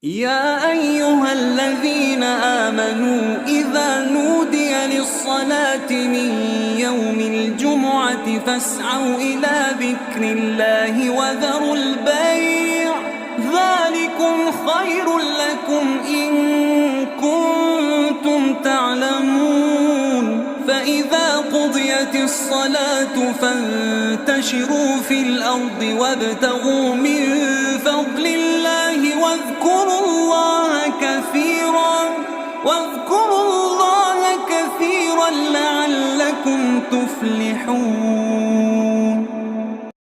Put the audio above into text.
يا أيها الذين آمنوا إذا نودي للصلاة من يوم الجمعة فاسعوا إلى ذكر الله وذروا البيع ذلكم خير لكم إن كنتم تعلمون فإذا قضيت الصلاة فانتشروا في الأرض وابتغوا من فضل الله واذكروا الله كثيرا لعلكم تفلحون.